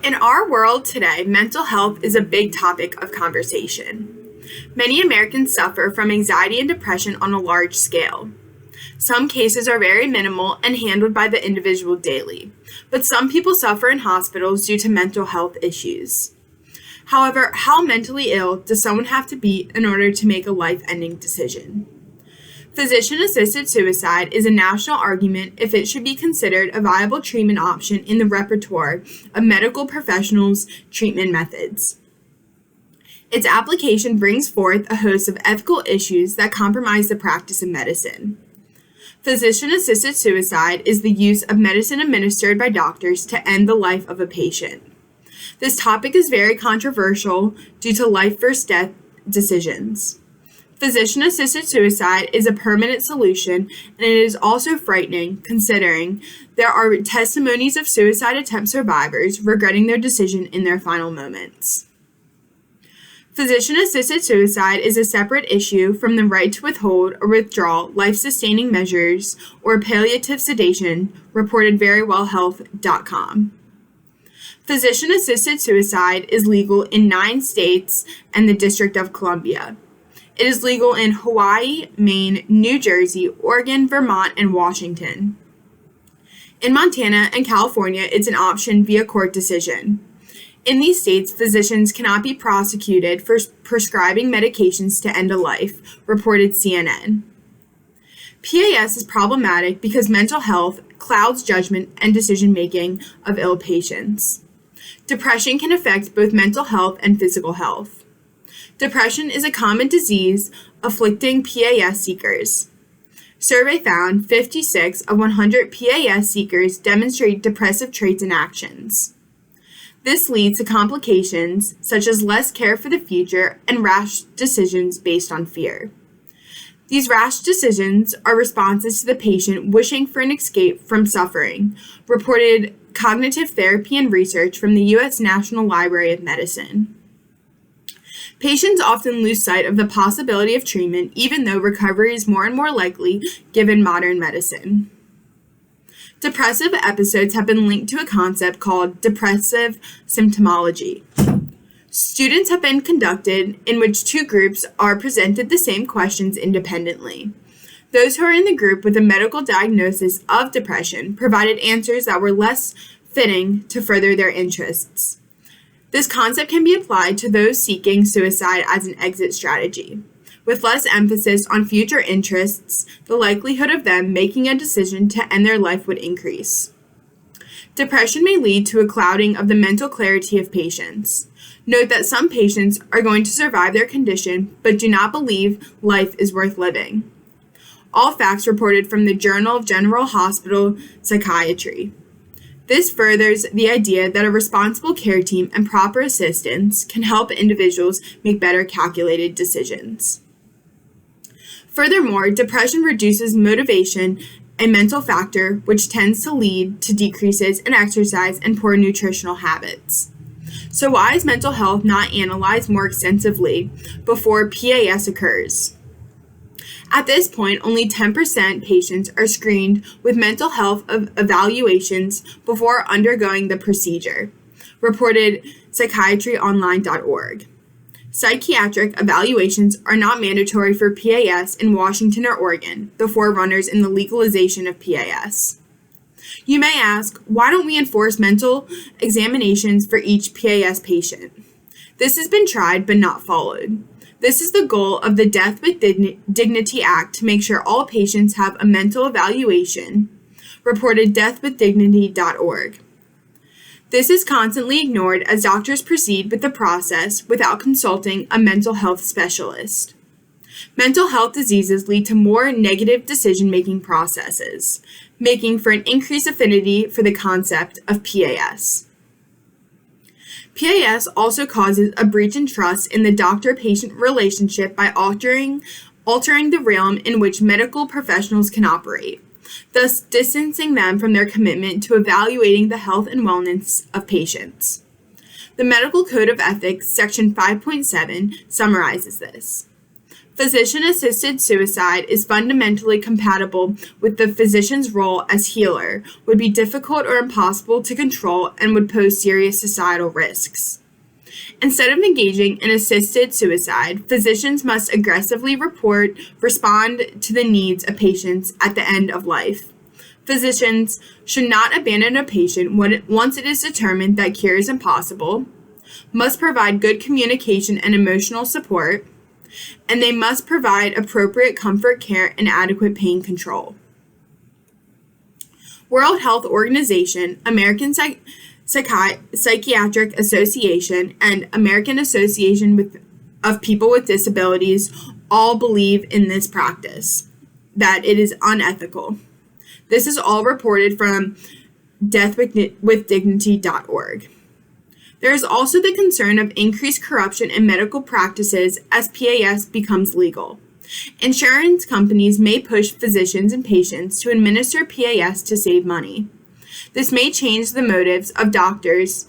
In our world today, mental health is a big topic of conversation. Many Americans suffer from anxiety and depression on a large scale. Some cases are very minimal and handled by the individual daily, but some people suffer in hospitals due to mental health issues. However, how mentally ill does someone have to be in order to make a life-ending decision? Physician-assisted suicide is a national argument if it should be considered a viable treatment option in the repertoire of medical professionals' treatment methods. Its application brings forth a host of ethical issues that compromise the practice of medicine. Physician-assisted suicide is the use of medicine administered by doctors to end the life of a patient. This topic is very controversial due to life versus death decisions. Physician-assisted suicide is a permanent solution, and it is also frightening considering there are testimonies of suicide attempt survivors regretting their decision in their final moments. Physician-assisted suicide is a separate issue from the right to withhold or withdraw life-sustaining measures or palliative sedation, reported verywellhealth.com. Physician-assisted suicide is legal in 9 states and the District of Columbia. It is legal in Hawaii, Maine, New Jersey, Oregon, Vermont, and Washington. In Montana and California, it's an option via court decision. In these states, physicians cannot be prosecuted for prescribing medications to end a life, reported CNN. PAS is problematic because mental health clouds judgment and decision-making of ill patients. Depression can affect both mental health and physical health. Depression is a common disease afflicting PAS seekers. Survey found 56 of 100 PAS seekers demonstrate depressive traits and actions. This leads to complications such as less care for the future and rash decisions based on fear. These rash decisions are responses to the patient wishing for an escape from suffering, reported Cognitive Therapy and Research from the U.S. National Library of Medicine. Patients often lose sight of the possibility of treatment, even though recovery is more and more likely given modern medicine. Depressive episodes have been linked to a concept called depressive symptomology. Students have been conducted in which 2 groups are presented the same questions independently. Those who are in the group with a medical diagnosis of depression provided answers that were less fitting to further their interests. This concept can be applied to those seeking suicide as an exit strategy. With less emphasis on future interests, the likelihood of them making a decision to end their life would increase. Depression may lead to a clouding of the mental clarity of patients. Note that some patients are going to survive their condition but do not believe life is worth living. All facts reported from the Journal of General Hospital Psychiatry. This furthers the idea that a responsible care team and proper assistance can help individuals make better calculated decisions. Furthermore, depression reduces motivation, a mental factor which tends to lead to decreases in exercise and poor nutritional habits. So why is mental health not analyzed more extensively before PAS occurs? At this point, only 10% patients are screened with mental health evaluations before undergoing the procedure, reported psychiatryonline.org. Psychiatric evaluations are not mandatory for PAS in Washington or Oregon, the forerunners in the legalization of PAS. You may ask, why don't we enforce mental examinations for each PAS patient? This has been tried but not followed. This is the goal of the Death with Dignity Act to make sure all patients have a mental evaluation, reported deathwithdignity.org. This is constantly ignored as doctors proceed with the process without consulting a mental health specialist. Mental health diseases lead to more negative decision-making processes, making for an increased affinity for the concept of PAS. PAS also causes a breach in trust in the doctor-patient relationship by altering the realm in which medical professionals can operate, thus distancing them from their commitment to evaluating the health and wellness of patients. The Medical Code of Ethics, Section 5.7, summarizes this. Physician-assisted suicide is fundamentally compatible with the physician's role as healer, would be difficult or impossible to control, and would pose serious societal risks. Instead of engaging in assisted suicide, physicians must aggressively respond to the needs of patients at the end of life. Physicians should not abandon a patient once it is determined that cure is impossible, must provide good communication and emotional support, and they must provide appropriate comfort care and adequate pain control. World Health Organization, American Psychiatric Association, and American Association of People with Disabilities all believe in this practice, that it is unethical. This is all reported from deathwithdignity.org. There is also the concern of increased corruption in medical practices as PAS becomes legal. Insurance companies may push physicians and patients to administer PAS to save money. This may change the motives of doctors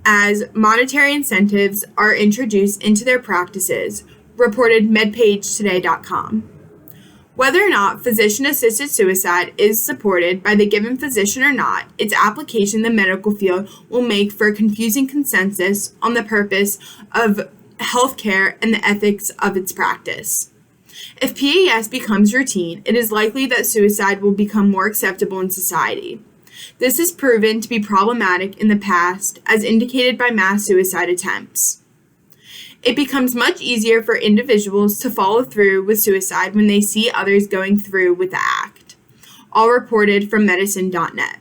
as monetary incentives are introduced into their practices, reported MedPageToday.com. Whether or not physician-assisted suicide is supported by the given physician or not, its application in the medical field will make for a confusing consensus on the purpose of healthcare and the ethics of its practice. If PAS becomes routine, it is likely that suicide will become more acceptable in society. This has proven to be problematic in the past, as indicated by mass suicide attempts. It becomes much easier for individuals to follow through with suicide when they see others going through with the act. All reported from medicine.net.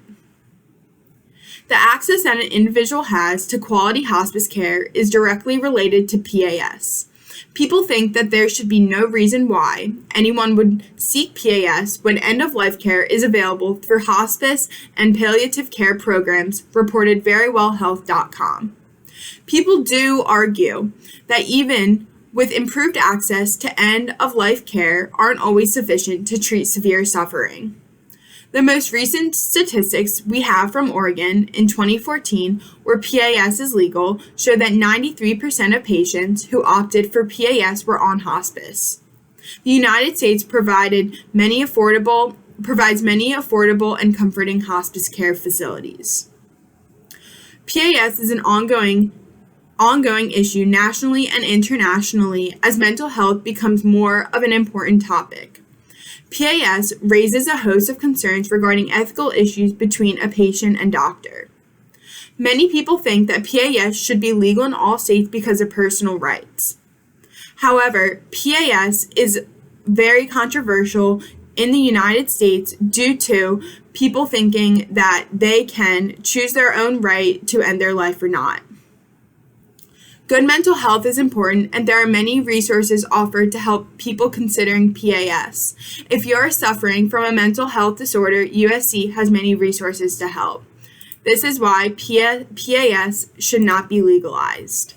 The access that an individual has to quality hospice care is directly related to PAS. People think that there should be no reason why anyone would seek PAS when end-of-life care is available through hospice and palliative care programs, reported verywellhealth.com. People do argue that even with improved access to end-of-life care aren't always sufficient to treat severe suffering. The most recent statistics we have from Oregon in 2014, where PAS is legal, show that 93% of patients who opted for PAS were on hospice. The United States provides many affordable and comforting hospice care facilities. PAS is an ongoing issue nationally and internationally as mental health becomes more of an important topic. PAS raises a host of concerns regarding ethical issues between a patient and doctor. Many people think that PAS should be legal in all states because of personal rights. However, PAS is very controversial in the United States due to people thinking that they can choose their own right to end their life or not. Good mental health is important, and there are many resources offered to help people considering PAS. If you are suffering from a mental health disorder, USC has many resources to help. This is why PAS should not be legalized.